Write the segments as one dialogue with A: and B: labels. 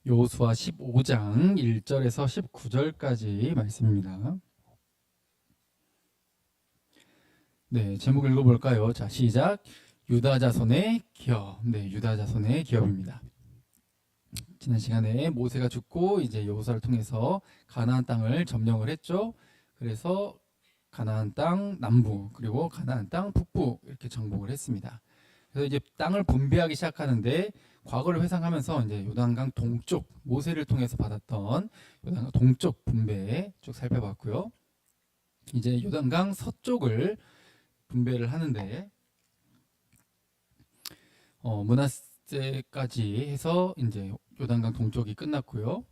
A: 여호수아 15장 1절에서 19절까지 말씀입니다. 네, 제목 읽어볼까요? 자, 시작. 유다 자손의 기업. 네, 유다 자손의 기업입니다. 지난 시간에 모세가 죽고 이제 여호수아를 통해서 가나안 땅을 점령을 했죠. 그래서 가나안 땅 남부 그리고 가나안 땅 북부 이렇게 정복을 했습니다. 그래서 이제 땅을 분배하기 시작하는데 과거를 회상하면서 이제 요단강 동쪽 모세를 통해서 받았던 요단강 동쪽 분배 쭉 살펴봤고요. 이제 요단강 서쪽을 분배를 하는데 므낫세까지 해서 이제 요단강 동쪽이 끝났고요.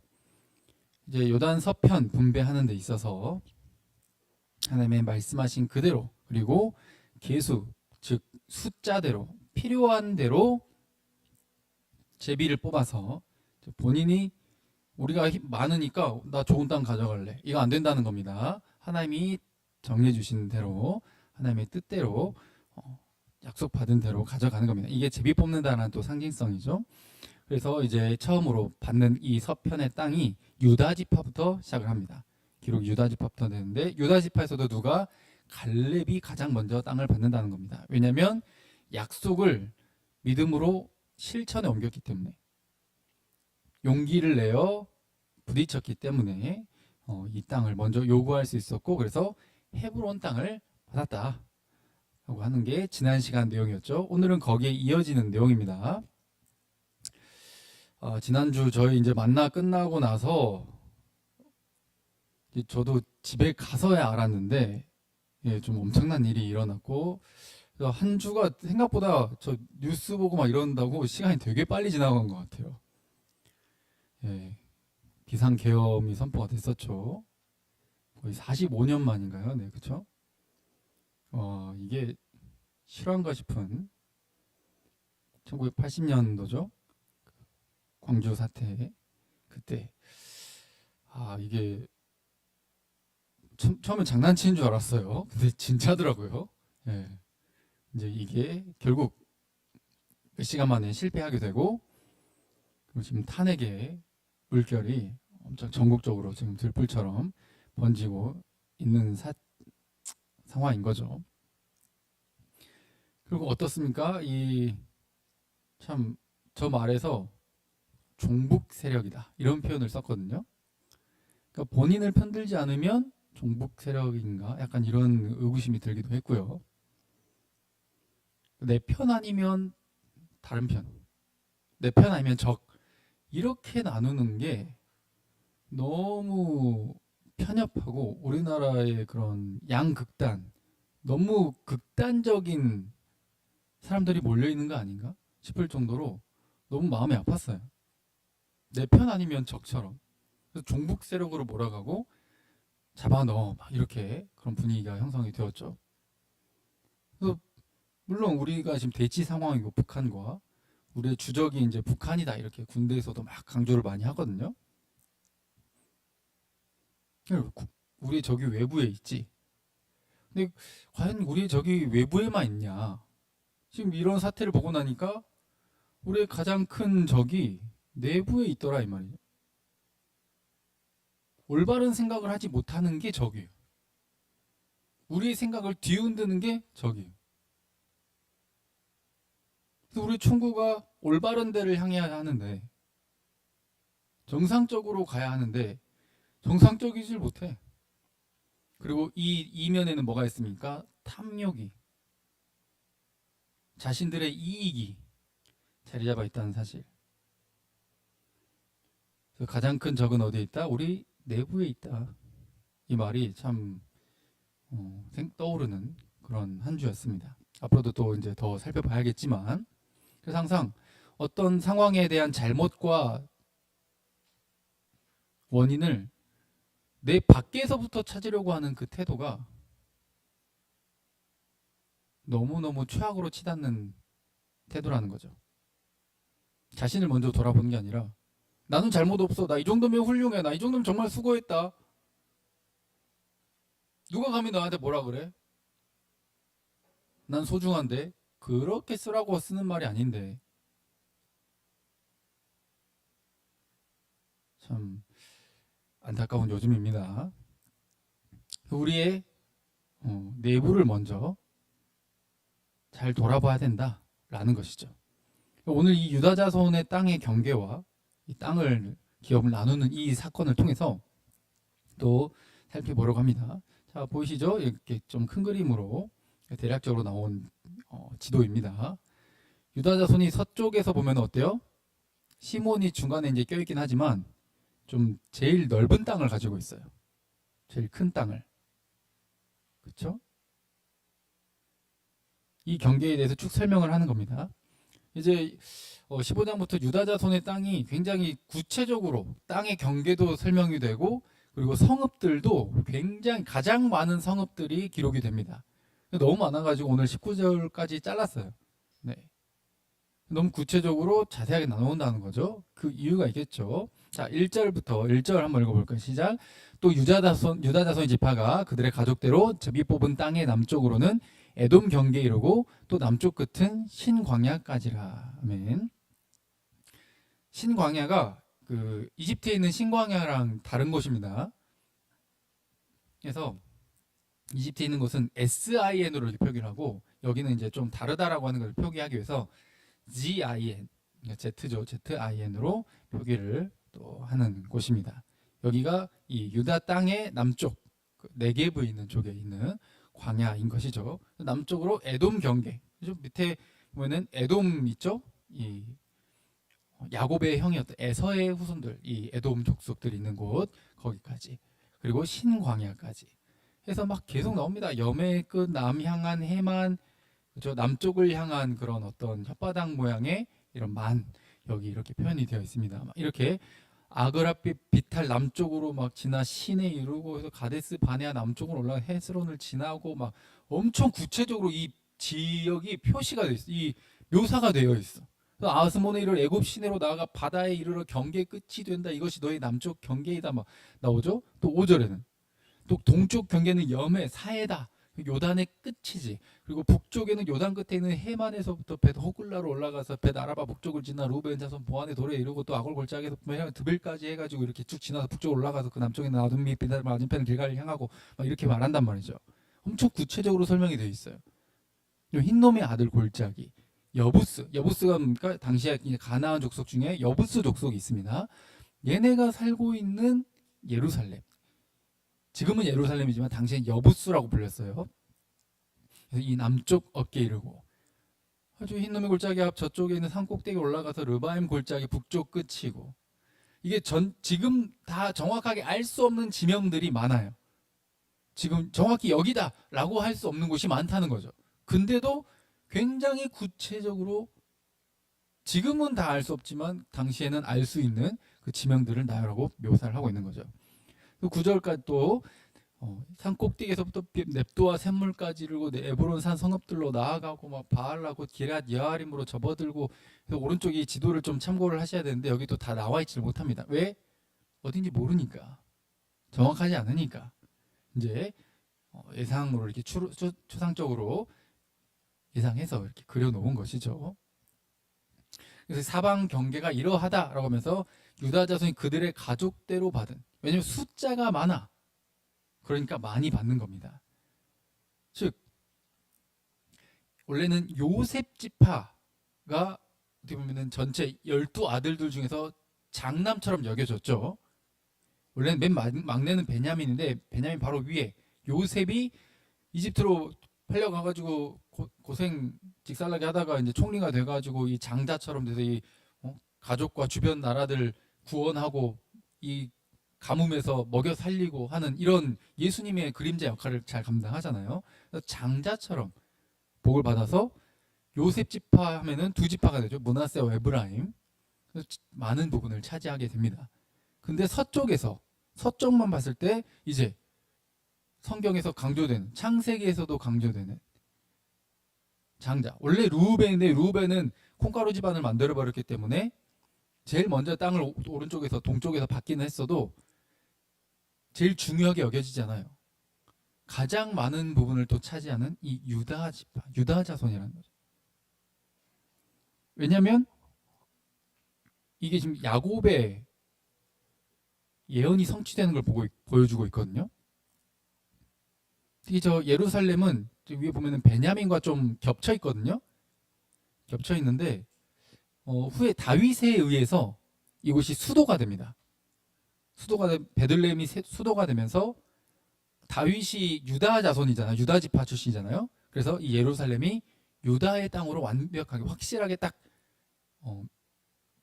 A: 이제 요단 서편 분배하는 데 있어서 하나님의 말씀하신 그대로 그리고 계수 즉 숫자대로 필요한 대로 제비를 뽑아서 본인이 우리가 많으니까 나 좋은 땅 가져갈래 이거 안 된다는 겁니다. 하나님이 정해 주신 대로 하나님의 뜻대로 약속받은 대로 가져가는 겁니다. 이게 제비 뽑는다는 또 상징성이죠. 그래서 이제 처음으로 받는 이 서편의 땅이 유다 지파부터 시작을 합니다. 기록 유다 지파부터 되는데 유다 지파에서도 누가 갈렙이 가장 먼저 땅을 받는다는 겁니다. 왜냐하면 약속을 믿음으로 실천에 옮겼기 때문에 용기를 내어 부딪혔기 때문에 이 땅을 먼저 요구할 수 있었고 그래서 헤브론 땅을 받았다 라고 하는 게 지난 시간 내용이었죠. 오늘은 거기에 이어지는 내용입니다. 지난주 저희 이제 만나 끝나고 나서 저도 집에 가서야 알았는데 좀 엄청난 일이 일어났고 한 주가 생각보다 저 뉴스 보고 막 이런다고 시간이 되게 빨리 지나간 것 같아요. 예, 비상계엄이 선포가 됐었죠. 거의 45년 만인가요? 네, 그쵸? 이게 실화인가 싶은 1980년도죠. 광주 사태 그때 이게 처음엔 장난치는 줄 알았어요. 근데 진짜더라고요. 예, 이제 이게 결국 몇 시간 만에 실패하게 되고 그리고 지금 탄핵의 물결이 엄청 전국적으로 지금 들불처럼 번지고 있는 상황인 거죠. 그리고 어떻습니까? 참 저 말에서 종북 세력이다 이런 표현을 썼거든요. 그러니까 본인을 편들지 않으면 종북 세력인가? 약간 이런 의구심이 들기도 했고요. 내 편 아니면 다른 편, 내 편 아니면 적 이렇게 나누는 게 너무 편협하고 우리나라의 그런 양극단 너무 극단적인 사람들이 몰려있는 거 아닌가 싶을 정도로 너무 마음이 아팠어요. 내 편 아니면 적처럼. 그래서 종북 세력으로 몰아가고 잡아넣어 막 이렇게 그런 분위기가 형성이 되었죠. 그래서 물론 우리가 지금 대치 상황이고 북한과 우리의 주적이 이제 북한이다 이렇게 군대에서도 막 강조를 많이 하거든요. 우리의 적이 외부에 있지. 근데 과연 우리의 적이 외부에만 있냐? 지금 이런 사태를 보고 나니까 우리의 가장 큰 적이 내부에 있더라 이 말이에요. 올바른 생각을 하지 못하는 게 적이에요. 우리의 생각을 뒤흔드는 게 적이에요. 그래서 우리 총구가 올바른 데를 향해야 하는데 정상적으로 가야 하는데 정상적이질 못해. 그리고 이 이면에는 뭐가 있습니까? 탐욕이 자신들의 이익이 자리 잡아 있다는 사실. 그래서 가장 큰 적은 어디에 있다? 우리 내부에 있다. 이 말이 참 떠오르는 그런 한 주였습니다. 앞으로도 또 이제 더 살펴봐야겠지만 그래서 항상 어떤 상황에 대한 잘못과 원인을 내 밖에서부터 찾으려고 하는 그 태도가 너무너무 최악으로 치닫는 태도라는 거죠. 자신을 먼저 돌아보는 게 아니라 나는 잘못 없어. 나 이 정도면 훌륭해. 나 이 정도면 정말 수고했다. 누가 감히 나한테 뭐라 그래? 난 소중한데 그렇게 쓰라고 쓰는 말이 아닌데 참 안타까운 요즘입니다. 우리의 내부를 먼저 잘 돌아봐야 된다라는 것이죠. 오늘 이 유다 자손의 땅의 경계와 이 땅을 기업을 나누는 이 사건을 통해서 또 살펴보려고 합니다. 자, 보이시죠? 이렇게 좀 큰 그림으로 대략적으로 나온 지도입니다. 유다 자손이 서쪽에서 보면 어때요? 시몬이 중간에 이제 껴있긴 하지만 좀 제일 넓은 땅을 가지고 있어요. 제일 큰 땅을. 그렇죠? 이 경계에 대해서 쭉 설명을 하는 겁니다. 이제 15장부터 유다 자손의 땅이 굉장히 구체적으로 땅의 경계도 설명이 되고 그리고 성읍들도 굉장히 가장 많은 성읍들이 기록이 됩니다. 너무 많아가지고 오늘 19절까지 잘랐어요. 네. 너무 구체적으로 자세하게 나눈다는 거죠. 그 이유가 있겠죠. 자, 1절부터 1절 한번 읽어볼까요? 시작. 또 유다 자손의 지파가 그들의 가족대로 제비 뽑은 땅의 남쪽으로는 에돔 경계에 이르고 또 남쪽 끝은 신광야까지라. 아멘. 신광야가 그 이집트에 있는 신광야랑 다른 곳입니다. 그래서 이집트에 있는 곳은 SIN으로 이렇게 표기를 하고 여기는 이제 좀 다르다라고 하는 것을 표기하기 위해서 GIN, Z죠. ZIN으로 표기를 또 하는 곳입니다. 여기가 이 유다 땅의 남쪽, 그 네게브 있는 쪽에 있는 광야인 것이죠. 남쪽으로 에돔 경계. 그죠? 밑에 보면은 에돔 있죠? 이 야곱의 형이었던 에서의 후손들, 이 에돔 족속들이 있는 곳 거기까지. 그리고 신광야까지. 해서 막 계속 나옵니다. 여매의 끝, 남향한 해만, 그죠? 남쪽을 향한 그런 어떤 혓바닥 모양의 이런 만 여기 이렇게 표현이 되어 있습니다. 이렇게 아그라빛 비탈 남쪽으로 막 지나 시내 이루고 해서 가데스 바네아 남쪽으로 올라가 헤스론을 지나고 막 엄청 구체적으로 이 지역이 표시가 되어 있어. 이 묘사가 되어 있어. 아스몬에 이를 애굽 시내로 나아가 바다에 이르러 경계 끝이 된다. 이것이 너의 남쪽 경계이다. 막 나오죠. 또 5절에는 또 동쪽 경계는 염해 사해다. 요단의 끝이지. 그리고 북쪽에는 요단 끝에 있는 해만에서부터 벳 호글라로 올라가서 벳 아라바 북쪽을 지나 루벤 자손 보안의 도래에 이르고 또 아골 골짜기에서 드빌까지 해가지고 이렇게 쭉 지나서 북쪽 올라가서 그 남쪽에 있는 아둠 및 맞은편 길가를 향하고 막 이렇게 말한단 말이죠. 엄청 구체적으로 설명이 되어 있어요. 흰놈의 아들 골짜기 여부스가 뭡니까? 당시에 가나안 족속 중에 여부스 족속이 있습니다. 얘네가 살고 있는 예루살렘. 지금은 예루살렘이지만 당시엔 여부스라고 불렸어요. 그래서 이 남쪽 어깨에 이르고 아주 흰놈의 골짜기 앞 저쪽에 있는 산 꼭대기에 올라가서 르바임 골짜기 북쪽 끝이고 이게 지금 다 정확하게 알 수 없는 지명들이 많아요. 지금 정확히 여기다라고 할 수 없는 곳이 많다는 거죠. 근데도 굉장히 구체적으로 지금은 다 알 수 없지만 당시에는 알 수 있는 그 지명들을 나열하고 묘사를 하고 있는 거죠. 9절까지 또 산 꼭대기에서부터 넵도와 샘물까지 이르고 에브론 산 성읍들로 나아가고 막 바알라고 기럇 여아림으로 접어들고 그래서 오른쪽이 지도를 좀 참고를 하셔야 되는데 여기 또 다 나와 있지를 못합니다. 왜? 어딘지 모르니까 정확하지 않으니까 이제 예상으로 이렇게 추상적으로 예상해서 이렇게 그려놓은 것이죠. 그래서 사방 경계가 이러하다라고 하면서 유다 자손이 그들의 가족대로 받은 왜냐하면 숫자가 많아. 그러니까 많이 받는 겁니다. 즉 원래는 요셉 지파가 어떻게 보면은 전체 12아들들 중에서 장남처럼 여겨졌죠. 원래는 맨 막내는 베냐민인데 베냐민 바로 위에 요셉이 이집트로 팔려가가지고 고생 직살나게 하다가 이제 총리가 돼가지고 이 장자처럼 돼서 이 가족과 주변 나라들 구원하고 이 가뭄에서 먹여 살리고 하는 이런 예수님의 그림자 역할을 잘 감당하잖아요. 그래서 장자처럼 복을 받아서 요셉 지파 하면은 두 지파가 되죠. 므낫세와 에브라임. 그래서 많은 부분을 차지하게 됩니다. 근데 서쪽만 봤을 때 이제 성경에서 강조되는 창세기에서도 강조되는 장자. 원래 루벤인데 루벤은 콩가루 집안을 만들어 버렸기 때문에 제일 먼저 땅을 오른쪽에서 동쪽에서 받기는 했어도 제일 중요하게 여겨지지 않아요. 가장 많은 부분을 또 차지하는 이 유다 지파, 유다 자손이라는 거죠. 왜냐하면 이게 지금 야곱의 예언이 성취되는 걸 보여주고 있거든요. 특히 저 예루살렘은 위에 보면은 베냐민과 좀 겹쳐 있거든요. 겹쳐 있는데 후에 다윗에 의해서 이곳이 수도가 됩니다. 베들레헴이 수도가 되면서 다윗이 유다 자손이잖아요. 유다 지파 출신이잖아요. 그래서 이 예루살렘이 유다의 땅으로 완벽하게 확실하게 딱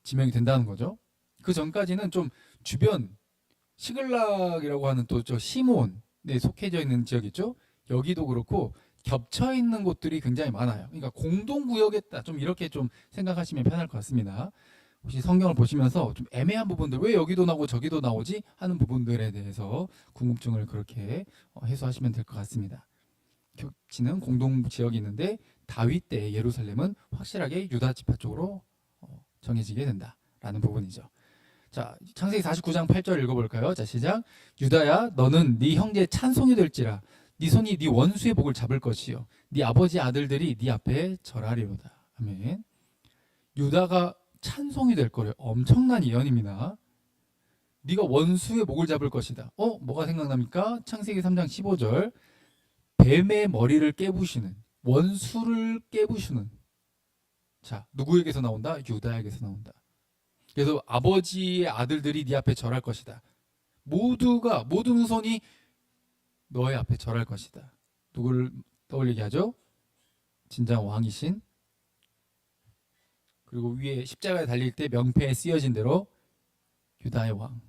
A: 지명이 된다는 거죠. 그 전까지는 좀 주변 시글락이라고 하는 또 저 시몬에 속해져 있는 지역이죠. 여기도 그렇고 겹쳐 있는 곳들이 굉장히 많아요. 그러니까 공동구역이다. 좀 이렇게 좀 생각하시면 편할 것 같습니다. 혹시 성경을 보시면서 좀 애매한 부분들, 왜 여기도 나오고 저기도 나오지 하는 부분들에 대해서 궁금증을 그렇게 해소하시면 될 것 같습니다. 겹치는 공동지역이 있는데 다윗 때 예루살렘은 확실하게 유다 지파 쪽으로 정해지게 된다라는 부분이죠. 자, 창세기 49장 8절 읽어볼까요? 자, 시작. 유다야, 너는 네 형제의 찬송이 될지라. 네 손이 네 원수의 복을 잡을 것이요, 네 아버지 아들들이 네 앞에 절하리로다. 아멘. 유다가 찬송이 될 거래요. 엄청난 예언입니다. 네가 원수의 목을 잡을 것이다. 뭐가 생각납니까? 창세기 3장 15절. 뱀의 머리를 깨부시는, 원수를 깨부시는. 자, 누구에게서 나온다? 유다에게서 나온다. 그래서 아버지의 아들들이 네 앞에 절할 것이다. 모든 후손이 너의 앞에 절할 것이다. 누구를 떠올리게 하죠? 진정 왕이신, 그리고 위에 십자가에 달릴 때 명패에 쓰여진 대로 유다의 왕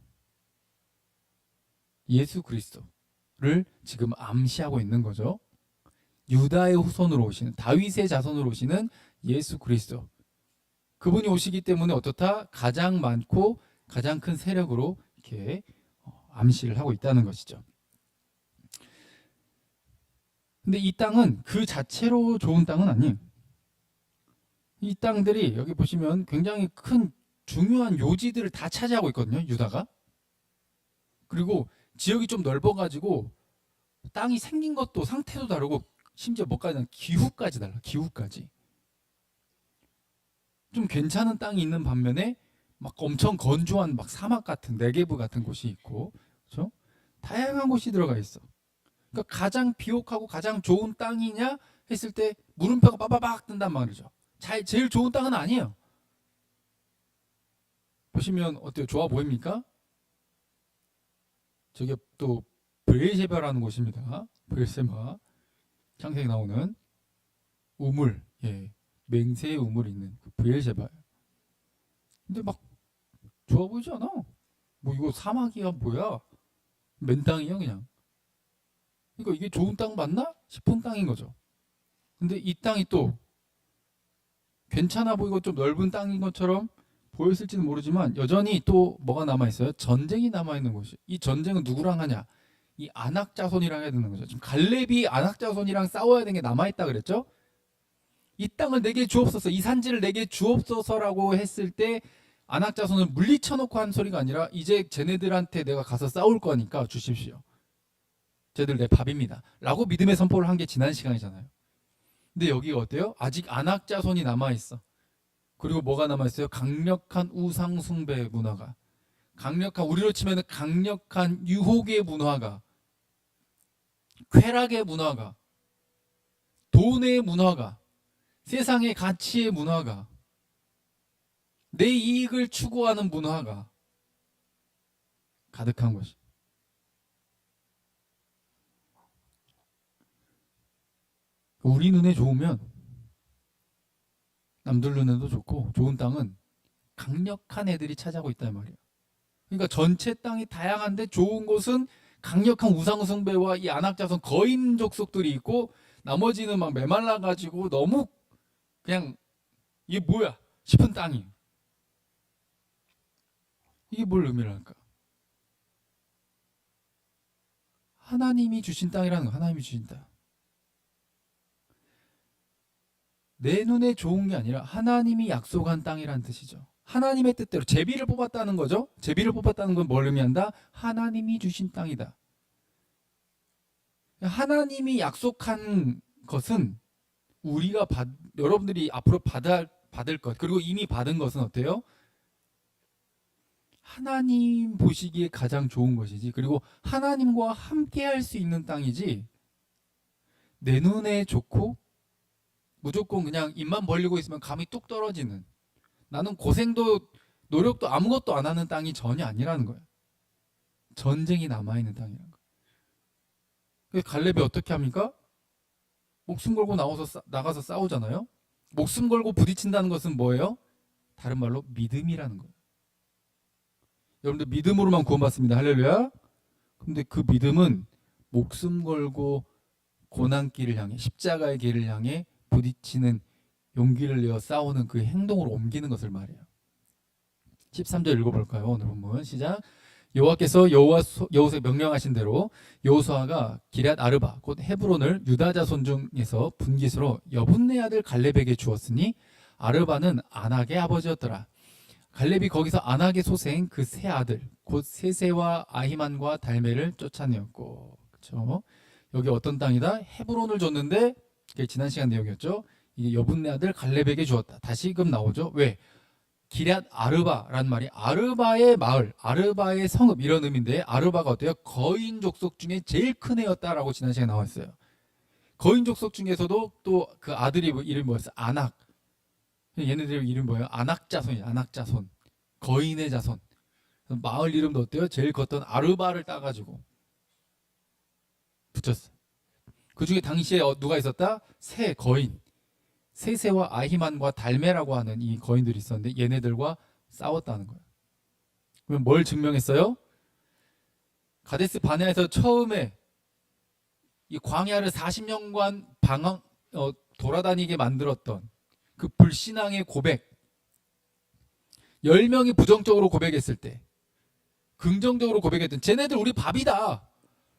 A: 예수 그리스도를 지금 암시하고 있는 거죠. 유다의 후손으로 오시는, 다윗의 자손으로 오시는 예수 그리스도, 그분이 오시기 때문에 어떻다? 가장 많고 가장 큰 세력으로 이렇게 암시를 하고 있다는 것이죠. 근데 이 땅은 그 자체로 좋은 땅은 아니에요. 이 땅들이 여기 보시면 굉장히 큰 중요한 요지들을 다 차지하고 있거든요, 유다가. 그리고 지역이 좀 넓어가지고 땅이 생긴 것도 상태도 다르고 심지어 뭐까지, 기후까지 달라. 기후까지 좀 괜찮은 땅이 있는 반면에 막 엄청 건조한 막 사막 같은 네게브 같은 곳이 있고, 그렇죠? 다양한 곳이 들어가 있어. 그러니까 가장 비옥하고 가장 좋은 땅이냐 했을 때 물음표가 빠바박 뜬단 말이죠. 제일 좋은 땅은 아니에요. 보시면 어때요? 좋아 보입니까? 저게 또 브엘셰바라는 곳입니다. 브엘셰바. 창세기 나오는 우물, 맹세의 우물이 있는 그 브엘셰바예요. 근데 막 좋아 보이지 않아. 뭐 이거 사막이야 뭐야? 맨 땅이야 그냥. 그러니까 이게 좋은 땅 맞나 싶은 땅인 거죠. 근데 이 땅이 또 괜찮아 보이고 좀 넓은 땅인 것처럼 보였을지는 모르지만 여전히 또 뭐가 남아있어요? 전쟁이 남아있는 곳이. 이 전쟁은 누구랑 하냐? 이 아낙 자손이랑 해야 되는 거죠. 지금 갈렙이 아낙 자손이랑 싸워야 되는 게 남아있다 그랬죠? 이 땅을 내게 주옵소서, 이 산지를 내게 주옵소서라고 했을 때 아낙 자손을 물리쳐놓고 한 소리가 아니라 이제 쟤네들한테 내가 가서 싸울 거니까 주십시오. 쟤들 내 밥입니다 라고 믿음의 선포를 한 게 지난 시간이잖아요. 근데 여기가 어때요? 아직 아낙 자손이 남아있어. 그리고 뭐가 남아있어요? 강력한 우상 숭배 문화가, 강력한, 우리로 치면 강력한 유혹의 문화가, 쾌락의 문화가, 돈의 문화가, 세상의 가치의 문화가, 내 이익을 추구하는 문화가 가득한 것이. 우리 눈에 좋으면 남들 눈에도 좋고, 좋은 땅은 강력한 애들이 차지하고 있단 말이에요. 그러니까 전체 땅이 다양한데 좋은 곳은 강력한 우상숭배와 이 안악자손 거인 족속들이 있고, 나머지는 막 메말라가지고 너무 그냥 이게 뭐야 싶은 땅이에요. 이게 뭘 의미를 할까? 하나님이 주신 땅이라는 거, 하나님이 주신 땅. 내 눈에 좋은 게 아니라 하나님이 약속한 땅이라는 뜻이죠. 하나님의 뜻대로 제비를 뽑았다는 거죠. 제비를 뽑았다는 건 뭘 의미한다? 하나님이 주신 땅이다. 하나님이 약속한 것은 우리가 여러분들이 앞으로 받을 것, 그리고 이미 받은 것은 어때요? 하나님 보시기에 가장 좋은 것이지, 그리고 하나님과 함께 할 수 있는 땅이지, 내 눈에 좋고 무조건 그냥 입만 벌리고 있으면 감이 뚝 떨어지는, 나는 고생도 노력도 아무것도 안 하는 땅이 전혀 아니라는 거예요. 전쟁이 남아있는 땅이라는 거예요. 그래서 갈렙이 어떻게 합니까? 목숨 걸고 나가서 싸우잖아요. 목숨 걸고 부딪힌다는 것은 뭐예요? 다른 말로 믿음이라는 거예요. 여러분들 믿음으로만 구원받습니다. 할렐루야. 근데 그 믿음은 목숨 걸고 고난길을 향해, 십자가의 길을 향해 부딪히는, 용기를 내어 싸우는 그 행동으로 옮기는 것을 말해요. 13절 읽어볼까요? 오늘 본문 시작. 여호와께서 여호수아에 명령하신 대로 여호수아가 기럇 아르바 곧 헤브론을 유다 자손 중에서 분깃으로 여분네 아들 갈렙에게 주었으니, 아르바는 아낙의 아버지였더라. 갈렙이 거기서 아낙의 소생 그 세 아들 곧 세세와 아히만과 달메를 쫓아내었고, 그렇죠? 여기 어떤 땅이다? 헤브론을 줬는데, 그게 지난 시간 내용이었죠. 이게 여분네 아들 갈렙에게 주었다. 다시금 나오죠. 왜? 기럇 아르바라는 말이 아르바의 마을, 아르바의 성읍 이런 의미인데, 아르바가 어때요? 거인 족속 중에 제일 큰 애였다라고 지난 시간에 나왔어요. 거인 족속 중에서도 또 그 아들이 이름이 뭐였어요? 아낙. 얘네들 이름 뭐예요? 아낙 자손이에요. 아낙 자손. 거인의 자손. 마을 이름도 어때요? 제일 컸던 아르바를 따가지고 붙였어요. 그 중에 당시에 누가 있었다? 세 거인. 세세와 아히만과 달메라고 하는 이 거인들이 있었는데, 얘네들과 싸웠다는 거예요. 그럼 뭘 증명했어요? 가데스 바네아에서 처음에 이 광야를 40년간 돌아다니게 만들었던 그 불신앙의 고백, 10명이 부정적으로 고백했을 때 긍정적으로 고백했던, 쟤네들 우리 밥이다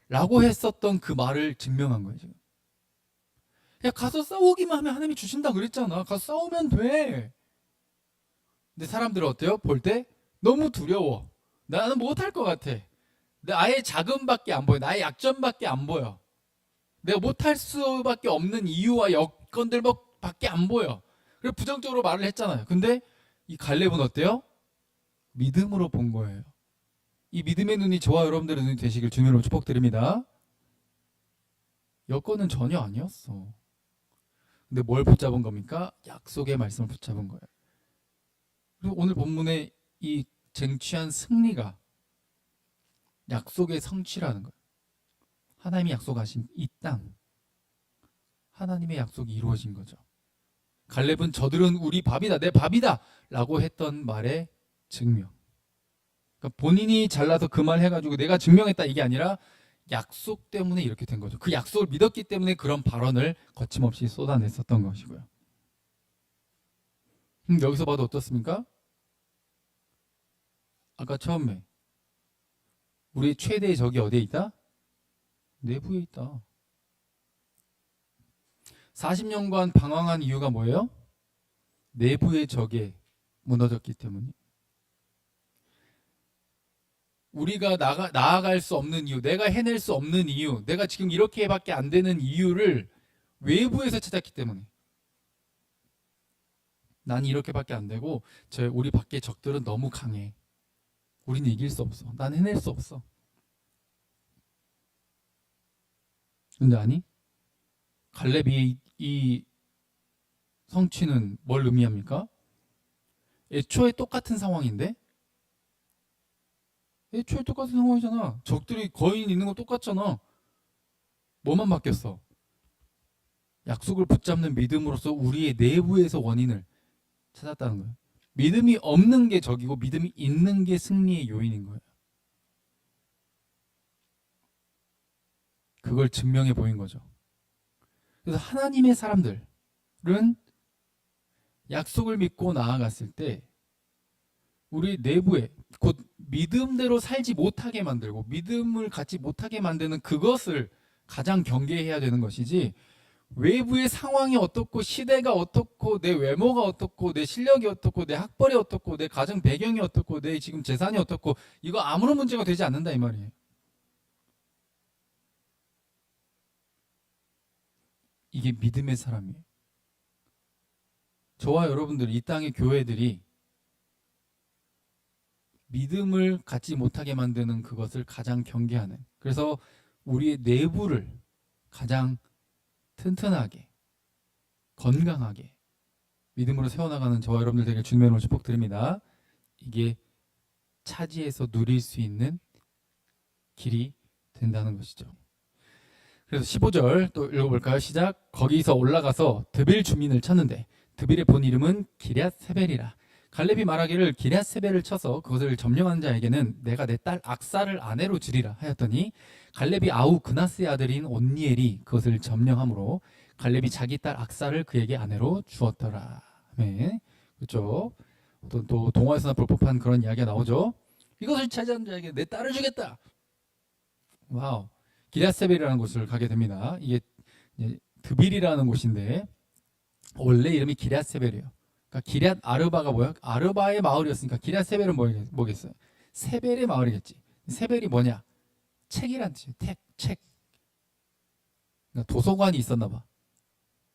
A: 라고 했었던 그 말을 증명한 거예요. 지금 야, 가서 싸우기만 하면 하나님이 주신다 그랬잖아. 가서 싸우면 돼. 근데 사람들은 어때요? 볼 때 너무 두려워. 나는 못할 것 같아. 나의 자금밖에 안 보여. 나의 약점밖에 안 보여. 내가 못할 수밖에 없는 이유와 여건들 밖에 안 보여. 그래서 부정적으로 말을 했잖아요. 근데 이 갈렙은 어때요? 믿음으로 본 거예요. 이 믿음의 눈이 저와 여러분들의 눈이 되시길 주님으로 축복드립니다. 여건은 전혀 아니었어. 근데 뭘 붙잡은 겁니까? 약속의 말씀을 붙잡은 거예요. 그리고 오늘 본문의 이 쟁취한 승리가 약속의 성취라는 거예요. 하나님이 약속하신 이 땅, 하나님의 약속이 이루어진 거죠. 갈렙은 저들은 우리 밥이다, 내 밥이다 라고 했던 말의 증명. 그러니까 본인이 잘나서 그 말 해가지고 내가 증명했다 이게 아니라 약속 때문에 이렇게 된 거죠. 그 약속을 믿었기 때문에 그런 발언을 거침없이 쏟아냈었던 것이고요. 여기서 봐도 어떻습니까? 아까 처음에 우리의 최대의 적이 어디에 있다? 내부에 있다. 40년간 방황한 이유가 뭐예요? 내부의 적에 무너졌기 때문에. 우리가 나아갈 수 없는 이유, 내가 해낼 수 없는 이유, 내가 지금 이렇게밖에 안 되는 이유를 외부에서 찾았기 때문에. 난 이렇게밖에 안 되고 우리 밖에 적들은 너무 강해. 우리는 이길 수 없어. 난 해낼 수 없어. 근데 아니, 갈렙이 이 성취는 뭘 의미합니까? 애초에 똑같은 상황인데, 애초에 똑같은 상황이잖아. 적들이 거인 있는 거 똑같잖아. 뭐만 바뀌었어? 약속을 붙잡는 믿음으로써 우리의 내부에서 원인을 찾았다는 거예요. 믿음이 없는 게 적이고 믿음이 있는 게 승리의 요인인 거예요. 그걸 증명해 보인 거죠. 그래서 하나님의 사람들은 약속을 믿고 나아갔을 때 우리 내부에 곧 믿음대로 살지 못하게 만들고 믿음을 갖지 못하게 만드는 그것을 가장 경계해야 되는 것이지, 외부의 상황이 어떻고 시대가 어떻고 내 외모가 어떻고 내 실력이 어떻고 내 학벌이 어떻고 내 가정 배경이 어떻고 내 지금 재산이 어떻고 이거 아무런 문제가 되지 않는다 이 말이에요. 이게 믿음의 사람이에요. 저와 여러분들 이 땅의 교회들이 믿음을 갖지 못하게 만드는 그것을 가장 경계하는, 그래서 우리의 내부를 가장 튼튼하게 건강하게 믿음으로 세워나가는 저와 여러분들 되길 주님의 이름으로 축복드립니다. 이게 차지해서 누릴 수 있는 길이 된다는 것이죠. 그래서 15절 또 읽어볼까요? 시작. 거기서 올라가서 드빌 주민을 쳤는데 드빌의 본 이름은 기럇세벨이라. 갈렙이 말하기를 기럇세벨을 쳐서 그것을 점령한 자에게는 내가 내 딸 악사를 아내로 주리라 하였더니 갈렙이 아우 그나스의 아들인 온니엘이 그것을 점령함으로 갈렙이 자기 딸 악사를 그에게 아내로 주었더라. 아멘. 그렇죠? 또 동화에서나 볼 법한 그런 이야기가 나오죠. 이것을 차지한 자에게 내 딸을 주겠다. 와우. 기럇세벨이라는 곳을 가게 됩니다. 이게 드빌이라는 곳인데 원래 이름이 기럇세벨이에요. 그러니까 기럇 아르바가 뭐야? 아르바의 마을이었으니까 기럇세벨은 뭐겠어요? 세벨의 마을이겠지. 세벨이 뭐냐? 책이란 뜻이에요. 책. 그러니까 도서관이 있었나 봐.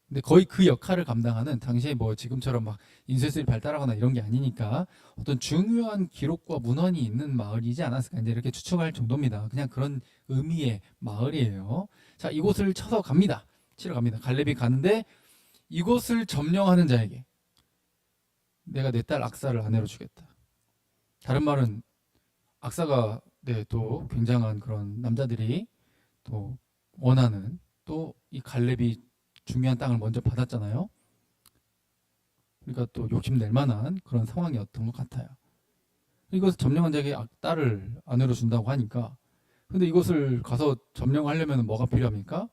A: 근데 거의 그 역할을 감당하는, 당시에 뭐 지금처럼 막 인쇄술이 발달하거나 이런 게 아니니까 어떤 중요한 기록과 문헌이 있는 마을이지 않았을까, 이제 이렇게 추측할 정도입니다. 그냥 그런 의미의 마을이에요. 자, 이곳을 치러 갑니다. 갈렙이 가는데 이곳을 점령하는 자에게 내가 내 딸 악사를 아내로 주겠다. 다른 말은 악사가 또 굉장한 그런 남자들이 또 원하는, 또 이 갈렙이 중요한 땅을 먼저 받았잖아요. 그러니까 또 욕심낼 만한 그런 상황이었던 것 같아요. 이것을 점령한 자에게 딸을 아내로 준다고 하니까, 근데 이것을 가서 점령하려면 뭐가 필요합니까?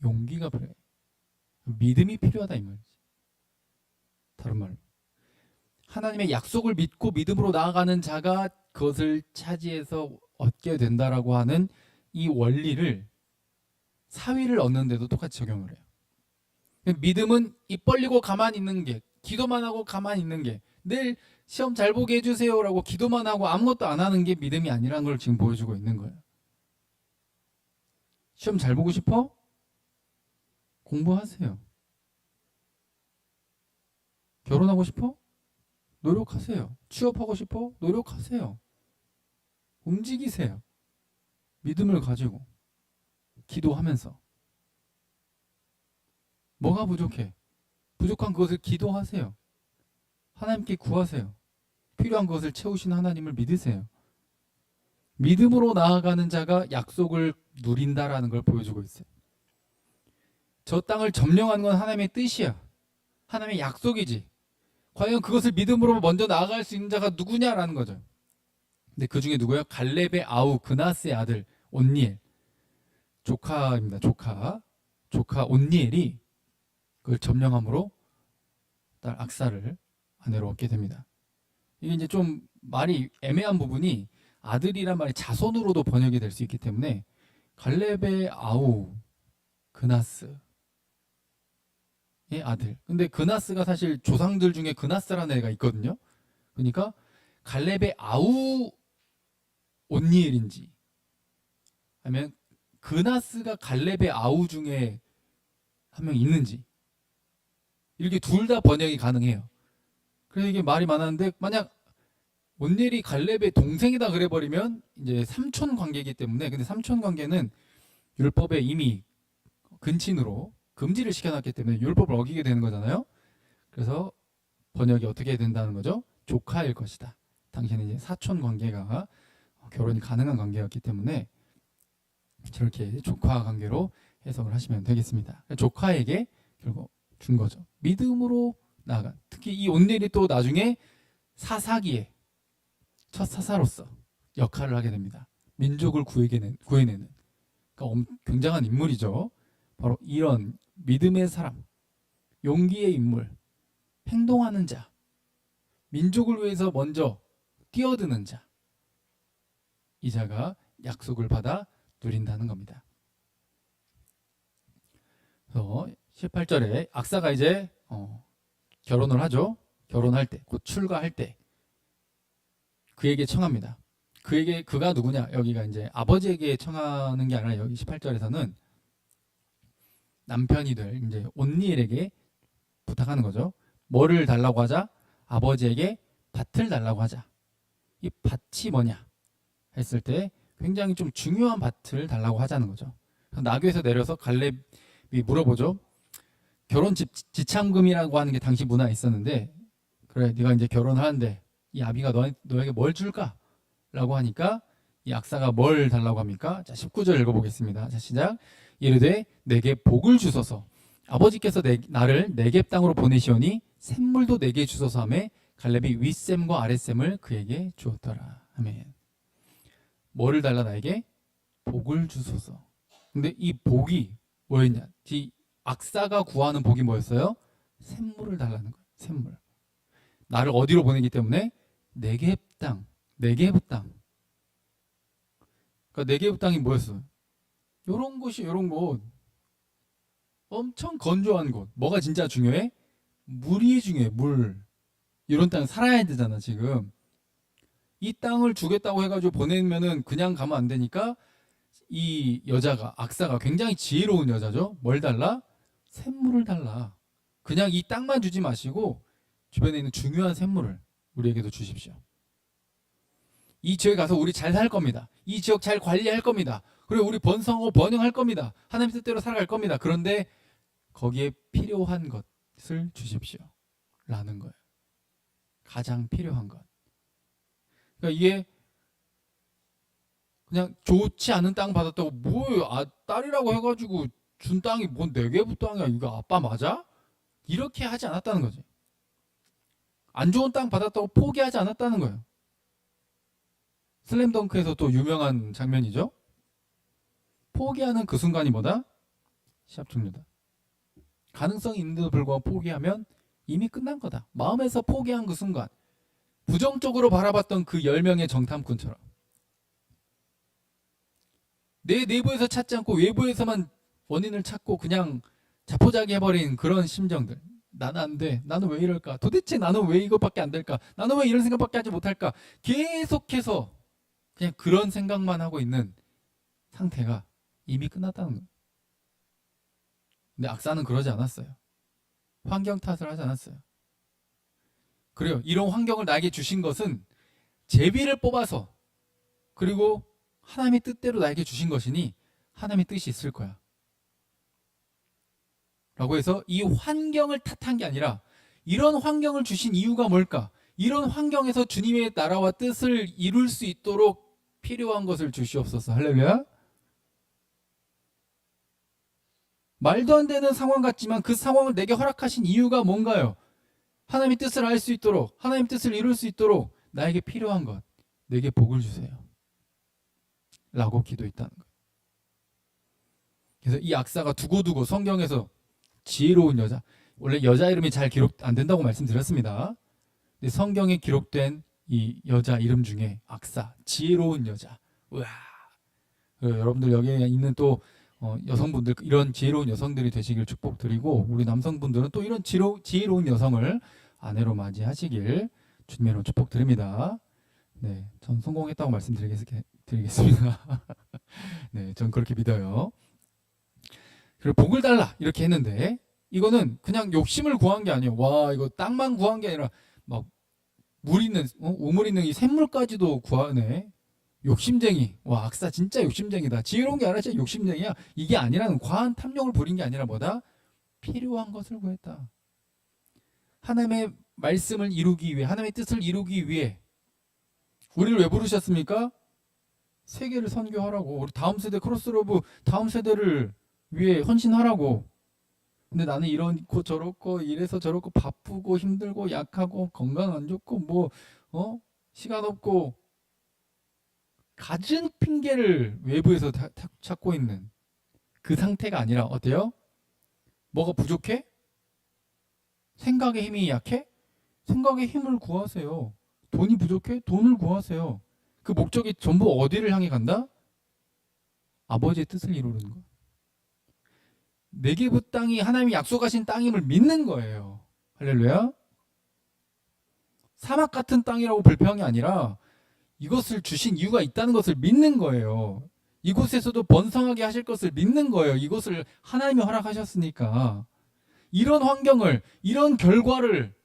A: 용기가 필요해요. 믿음이 필요하다 이 말이지. 다른 말로 하나님의 약속을 믿고 믿음으로 나아가는 자가 그것을 차지해서 얻게 된다라고 하는 이 원리를 사위를 얻는데도 똑같이 적용을 해요. 믿음은 입 벌리고 가만히 있는 게, 기도만 하고 가만히 있는 게, 내일 시험 잘 보게 해주세요라고 기도만 하고 아무것도 안 하는 게 믿음이 아니라는 걸 지금 보여주고 있는 거예요. 시험 잘 보고 싶어? 공부하세요. 결혼하고 싶어? 노력하세요. 취업하고 싶어? 노력하세요. 움직이세요. 믿음을 가지고 기도하면서. 뭐가 부족해? 부족한 그것을 기도하세요. 하나님께 구하세요. 필요한 것을 채우신 하나님을 믿으세요. 믿음으로 나아가는 자가 약속을 누린다라는 걸 보여주고 있어요. 저 땅을 점령하는 건 하나님의 뜻이야. 하나님의 약속이지. 과연 그것을 믿음으로 먼저 나아갈 수 있는 자가 누구냐라는 거죠. 근데 그 중에 누구예요? 갈렙의 아우 그나스의 아들 온니엘. 조카입니다. 조카 온니엘이 그걸 점령함으로 딸 악사를 아내로 얻게 됩니다. 이게 이제 좀 말이 애매한 부분이, 아들이란 말이 자손으로도 번역이 될 수 있기 때문에 갈렙의 아우 그나스의 아들. 근데 그나스가 사실 조상들 중에 그나스라는 애가 있거든요. 그러니까 갈렙의 아우 온니엘인지, 아니면 그나스가 갈렙의 아우 중에 한 명 있는지, 이렇게 둘 다 번역이 가능해요. 그래서 이게 말이 많았는데, 만약 온니엘이 갈렙의 동생이다 그래버리면 이제 삼촌 관계이기 때문에, 근데 삼촌 관계는 율법에 이미 근친으로 금지를 시켜놨기 때문에 율법을 어기게 되는 거잖아요. 그래서 번역이 어떻게 된다는 거죠? 조카일 것이다. 당시에는 이제 사촌 관계가 결혼이 가능한 관계였기 때문에 저렇게 조카 관계로 해석을 하시면 되겠습니다. 조카에게 결국 준 거죠. 믿음으로 나아간. 특히 이 온니엘이 또 나중에 사사기의 첫 사사로서 역할을 하게 됩니다. 민족을 구해내는. 그러니까 굉장한 인물이죠. 바로 이런 믿음의 사람, 용기의 인물, 행동하는 자, 민족을 위해서 먼저 뛰어드는 자, 이 자가 약속을 받아 누린다는 겁니다. 그래서 18절에 악사가 이제 결혼을 하죠. 결혼할 때, 곧 출가할 때 그에게 청합니다. 그가 누구냐? 여기가 이제 아버지에게 청하는 게 아니라 여기 18절에서는 남편이 될 이제 온니엘에게 부탁하는 거죠. 뭐를 달라고 하자? 아버지에게 밭을 달라고 하자. 이 밭이 뭐냐 했을 때 굉장히 좀 중요한 밭을 달라고 하자는 거죠. 나귀에서 내려서 갈렙이 물어보죠. 결혼 지참금이라고 하는 게 당시 문화에 있었는데, 그래 네가 이제 결혼하는데 이 아비가 너에게 뭘 줄까? 라고 하니까 이 악사가 뭘 달라고 합니까? 자, 19절 읽어보겠습니다. 자, 시작. 이르되 내게 복을 주소서. 아버지께서 나를 네겝 땅으로 보내시오니 샘물도 내게 주소서 하매 갈렙이 윗샘과 아랫샘을 그에게 주었더라. 아멘. 뭐를 달라 나에게? 복을 주소서. 근데 이 복이 뭐였냐? 이 악사가 구하는 복이 뭐였어요? 샘물을 달라는 거예요. 샘물. 나를 어디로 보내기 때문에 네겝 땅. 네겝 땅. 그러니까 네겝 땅이 뭐였어요? 요런 곳이 요런 곳. 엄청 건조한 곳. 뭐가 진짜 중요해? 물이 중요해. 물. 이런 땅 살아야 되잖아 지금. 이 땅을 주겠다고 해가지고 보내면은 그냥 가면 안 되니까 이 여자가 악사가 굉장히 지혜로운 여자죠. 뭘 달라? 샘물을 달라. 그냥 이 땅만 주지 마시고 주변에 있는 중요한 샘물을 우리에게도 주십시오. 이 지역에 가서 우리 잘 살 겁니다. 이 지역 잘 관리할 겁니다. 그리고 우리 번성하고 번영할 겁니다. 하나님 뜻대로 살아갈 겁니다. 그런데 거기에 필요한 것을 주십시오. 라는 거예요. 가장 필요한 것. 그러니까 이게 그냥 좋지 않은 땅 받았다고 딸이라고 해가지고 준 땅이 뭔 네개부 땅이야. 이거 아빠 맞아? 이렇게 하지 않았다는 거지. 안 좋은 땅 받았다고 포기하지 않았다는 거예요. 슬램덩크에서 또 유명한 장면이죠. 포기하는 그 순간이 뭐다? 시합 종료다. 가능성이 있는데도 불구하고 포기하면 이미 끝난 거다. 마음에서 포기한 그 순간, 부정적으로 바라봤던 그 10명의 정탐꾼처럼 내 내부에서 찾지 않고 외부에서만 원인을 찾고 그냥 자포자기 해버린 그런 심정들. 나는 안 돼. 나는 왜 이럴까? 도대체 나는 왜 이것밖에 안 될까? 나는 왜 이런 생각밖에 하지 못할까? 계속해서 그냥 그런 생각만 하고 있는 상태가 이미 끝났다는 거예요. 근데 악사는 그러지 않았어요. 환경 탓을 하지 않았어요. 그래요. 이런 환경을 나에게 주신 것은 제비를 뽑아서, 그리고 하나님의 뜻대로 나에게 주신 것이니 하나님의 뜻이 있을 거야. 라고 해서 이 환경을 탓한 게 아니라 이런 환경을 주신 이유가 뭘까? 이런 환경에서 주님의 나라와 뜻을 이룰 수 있도록 필요한 것을 주시옵소서. 할렐루야. 말도 안 되는 상황 같지만 그 상황을 내게 허락하신 이유가 뭔가요? 하나님의 뜻을 알 수 있도록, 하나님의 뜻을 이룰 수 있도록 나에게 필요한 것, 내게 복을 주세요. 라고 기도했다는 거예요. 그래서 이 악사가 두고두고 성경에서 지혜로운 여자, 원래 여자 이름이 잘 기록 안 된다고 말씀드렸습니다. 근데 성경에 기록된 이 여자 이름 중에 악사, 지혜로운 여자. 우와. 여러분들 여기에 있는 또 여성분들, 이런 지혜로운 여성들이 되시길 축복드리고, 우리 남성분들은 또 이런 지혜로운 여성을 아내로 맞이하시길 주님으로 축복드립니다. 네, 전 성공했다고 말씀드리겠습니다. 네, 전 그렇게 믿어요. 그리고 복을 달라 이렇게 했는데, 이거는 그냥 욕심을 구한 게 아니에요. 와, 이거 땅만 구한 게 아니라 막 물 있는, 우물 있는 이 샘물까지도 구하네. 욕심쟁이. 와, 악사 진짜 욕심쟁이다. 지혜로운 게 아니라 진짜 욕심쟁이야. 이게 아니라는, 과한 탐욕을 부린 게 아니라 뭐다? 필요한 것을 구했다. 하나님의 말씀을 이루기 위해, 하나님의 뜻을 이루기 위해 우리를 왜 부르셨습니까? 세계를 선교하라고. 우리 다음 세대 크로스로브, 다음 세대를 위해 헌신하라고. 근데 나는 이렇고 저렇고 이래서 저렇고 바쁘고 힘들고 약하고 건강 안 좋고 시간 없고, 갖은 핑계를 외부에서 찾고 있는 그 상태가 아니라 어때요? 뭐가 부족해? 생각의 힘이 약해? 생각의 힘을 구하세요. 돈이 부족해? 돈을 구하세요. 그 목적이 전부 어디를 향해 간다? 아버지의 뜻을 이루는 거. 네겝 땅이 하나님이 약속하신 땅임을 믿는 거예요. 할렐루야. 사막 같은 땅이라고 불평이 아니라 이것을 주신 이유가 있다는 것을 믿는 거예요. 이곳에서도 번성하게 하실 것을 믿는 거예요. 이것을 하나님이 허락하셨으니까. 이런 환경을, 이런 결과를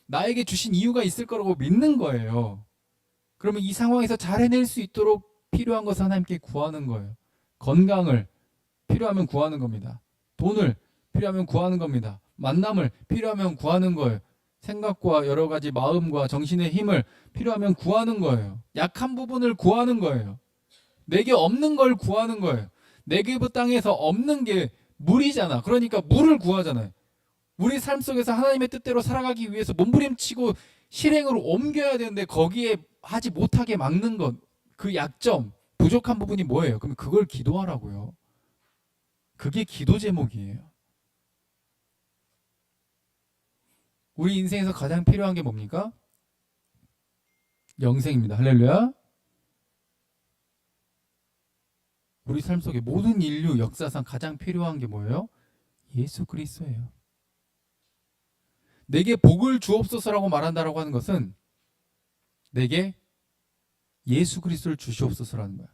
A: 나에게 주신 이유가 있을 거라고 믿는 거예요. 그러면 이 상황에서 잘 해낼 수 있도록 필요한 것을 하나님께 구하는 거예요. 건강을 필요하면 구하는 겁니다. 돈을 필요하면 구하는 겁니다. 만남을 필요하면 구하는 거예요. 생각과 여러 가지 마음과 정신의 힘을 필요하면 구하는 거예요. 약한 부분을 구하는 거예요. 내게 없는 걸 구하는 거예요. 네게브 땅에서 없는 게 물이잖아. 그러니까 물을 구하잖아요. 우리 삶 속에서 하나님의 뜻대로 살아가기 위해서 몸부림치고 실행으로 옮겨야 되는데 거기에 하지 못하게 막는 것, 그 약점, 부족한 부분이 뭐예요? 그럼 그걸 기도하라고요. 그게 기도 제목이에요. 우리 인생에서 가장 필요한 게 뭡니까? 영생입니다. 할렐루야. 우리 삶 속에 모든 인류 역사상 가장 필요한 게 뭐예요? 예수 그리스도예요. 내게 복을 주옵소서라고 말한다라고 하는 것은 내게 예수 그리스도를 주시옵소서라는 거야.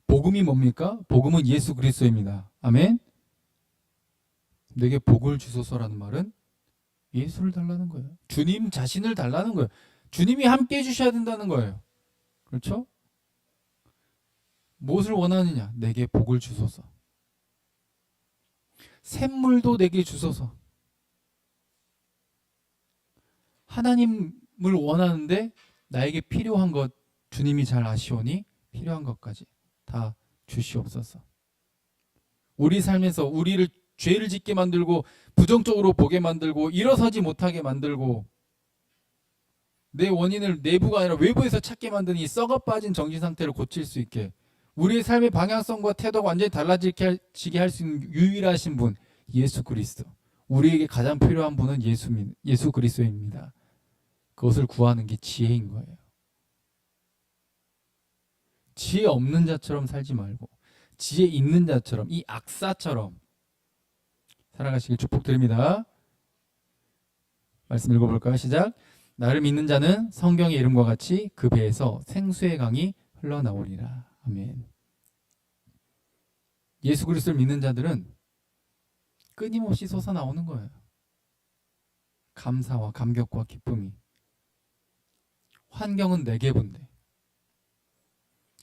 A: 복음이 뭡니까? 복음은 예수 그리스도입니다. 아멘. 내게 복을 주소서라는 말은 예수를 달라는 거예요. 주님 자신을 달라는 거예요. 주님이 함께 해주셔야 된다는 거예요. 그렇죠? 무엇을 원하느냐? 내게 복을 주소서. 샘물도 내게 주소서. 하나님을 원하는데 나에게 필요한 것 주님이 잘 아시오니 필요한 것까지 다 주시옵소서. 우리 삶에서 우리를 죄를 짓게 만들고 부정적으로 보게 만들고 일어서지 못하게 만들고 내 원인을 내부가 아니라 외부에서 찾게 만드는 이 썩어 빠진 정신 상태를 고칠 수 있게 우리의 삶의 방향성과 태도가 완전히 달라지게 할 수 있는 유일하신 분 예수 그리스도. 우리에게 가장 필요한 분은 예수 그리스도입니다. 그것을 구하는 게 지혜인 거예요. 지혜 없는 자처럼 살지 말고 지혜 있는 자처럼 이 악사처럼 살아가시길 축복드립니다. 말씀 읽어볼까요? 시작. 나를 믿는 자는 성경의 이름과 같이 그 배에서 생수의 강이 흘러나오리라. 아멘. 예수 그리스도를 믿는 자들은 끊임없이 솟아나오는 거예요. 감사와 감격과 기쁨이. 환경은 네개분데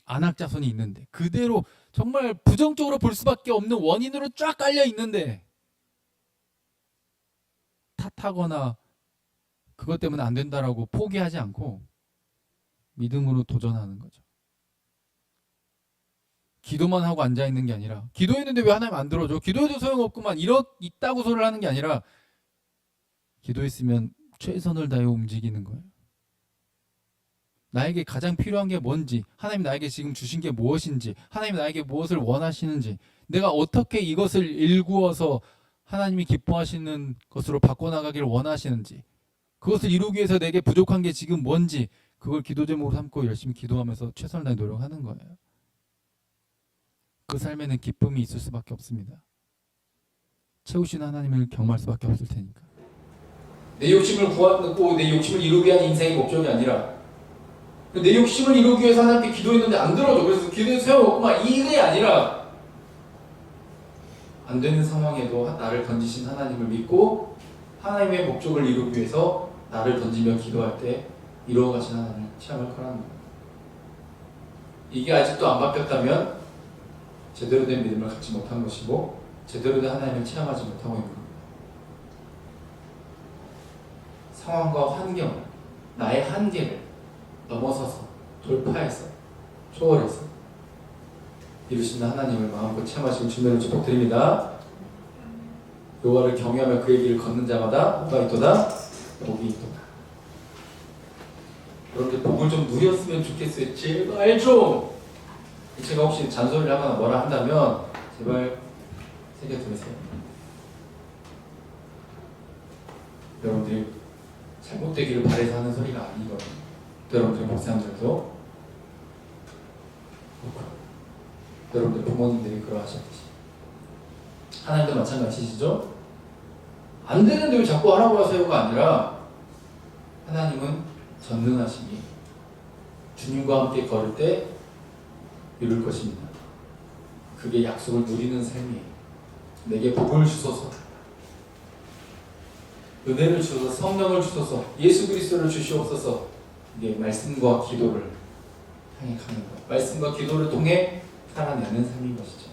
A: 안악자손이 있는데 그대로 정말 부정적으로 볼 수밖에 없는 원인으로 쫙 깔려 있는데 탓하거나 그것 때문에 안 된다라고 포기하지 않고 믿음으로 도전하는 거죠. 기도만 하고 앉아있는 게 아니라 기도했는데 왜 하나님 안 들어줘? 기도해도 소용없구만 있다고 소리를 하는 게 아니라 기도했으면 최선을 다해 움직이는 거예요. 나에게 가장 필요한 게 뭔지, 하나님 나에게 지금 주신 게 무엇인지, 하나님 나에게 무엇을 원하시는지, 내가 어떻게 이것을 일구어서 하나님이 기뻐하시는 것으로 바꿔나가기를 원하시는지, 그것을 이루기 위해서 내게 부족한 게 지금 뭔지, 그걸 기도 제목으로 삼고 열심히 기도하면서 최선을 다해 노력하는 거예요. 그 삶에는 기쁨이 있을 수밖에 없습니다. 채우시는 하나님을 경험할 수밖에 없을 테니까. 내 욕심을 구하고 내 욕심을 이루기 위한 인생의 목적이 아니라 내 욕심을 이루기 위해서 하나님께 기도했는데 안 들어줘. 그래서 기도에 세워놓고만 이게 아니라 안 되는 상황에도 나를 던지신 하나님을 믿고 하나님의 목적을 이루기 위해서 나를 던지며 기도할 때 이루어가신 하나님을 체험할 거라는 거예요. 이게 아직도 안 바뀌었다면 제대로 된 믿음을 갖지 못한 것이고 제대로 된 하나님을 체험하지 못하고 있는 겁니다. 상황과 환경, 나의 한계를 넘어서서 돌파해서 초월해서 이루시는 하나님을 마음껏 체험하시고 주님을 축복드립니다. 여호와를 경외하며 그의 길을 걷는 자마다 뭐가 있도다? 복이 있도다. 여러분들 복을 좀 누렸으면 좋겠어요. 제발 좀. 제가 혹시 잔소리를 하거나 뭐라 한다면 제발 새겨 들으세요. 여러분들이 잘못되기를 바라서 하는 소리가 아니거든요. 여러분들 목사님들도 여러분들 부모님들이 그러하셨듯이 하나님도 마찬가지시죠? 안 되는데 왜 자꾸 하라고 하세요가 아니라 하나님은 전능하시니 주님과 함께 걸을 때 이룰 것입니다. 그게 약속을 누리는 삶이에요. 내게 복을 주소서, 은혜를 주소서, 성령을 주소서, 예수 그리스도를 주시옵소서. 이게 말씀과 기도를 향해 가는 것, 말씀과 기도를 통해 살아내는 삶인 것이죠.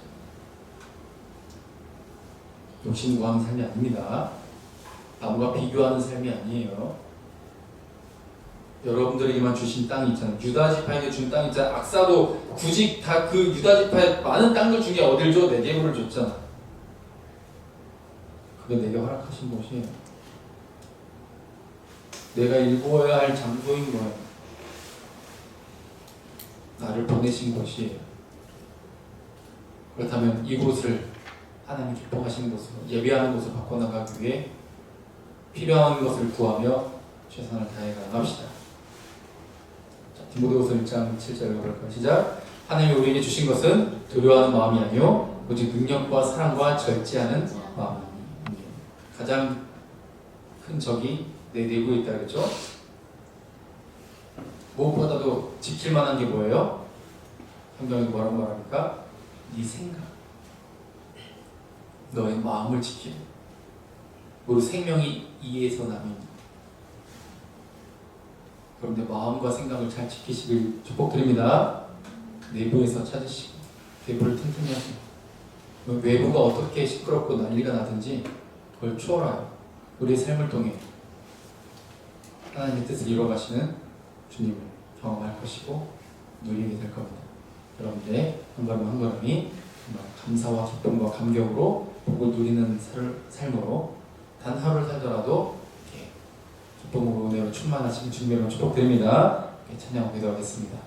A: 욕심구하는 삶이 아닙니다. 남과 비교하는 삶이 아니에요. 여러분들에게만 주신 땅이 있잖아요. 유다 지파에게 준 땅이 있잖아요. 악사도 굳이 다 그 유다 지파의 많은 땅들 중에 어딜 줘? 네게부를 줬잖아. 그게 내게 허락하신 곳이에요. 내가 일구어야 할 장소인 거예요. 나를 보내신 곳이에요. 그렇다면 이곳을 하나님 기뻐하시는 곳으로, 예배하는 곳으로 바꿔나가기 위해 필요한 것을 구하며 최선을 다해 나갑시다. 디모데후서 1장 7절을 볼까요? 시작. 하나님이 우리에게 주신 것은 두려워하는 마음이 아니요 오직 능력과 사랑과 절제하는 마음이니. 가장 큰 적이 내 내부에 있다 그랬죠? 무엇보다도 지킬 만한 게 뭐예요? 성경이 뭐라고 말합니까? 네 생각, 너의 마음을 지키고, 우리 생명이 이에서 남입니다. 그런데 마음과 생각을 잘 지키시길 축복드립니다. 내부에서 찾으시고 내부를 튼튼히 하시고, 외부가 어떻게 시끄럽고 난리가 나든지 그걸 추월하여 우리의 삶을 통해 하나님의 뜻을 이루어가시는 주님을 경험할 것이고 누리게 될 겁니다. 여러분들의 한 걸음 한 걸음이 정말 감사와 기쁨과 감격으로 복을 누리는 삶으로 단 하루를 살더라도 기쁨으로 은혜로 충만하신 주님의 이름으로 축복드립니다. 찬양하고 기도하겠습니다.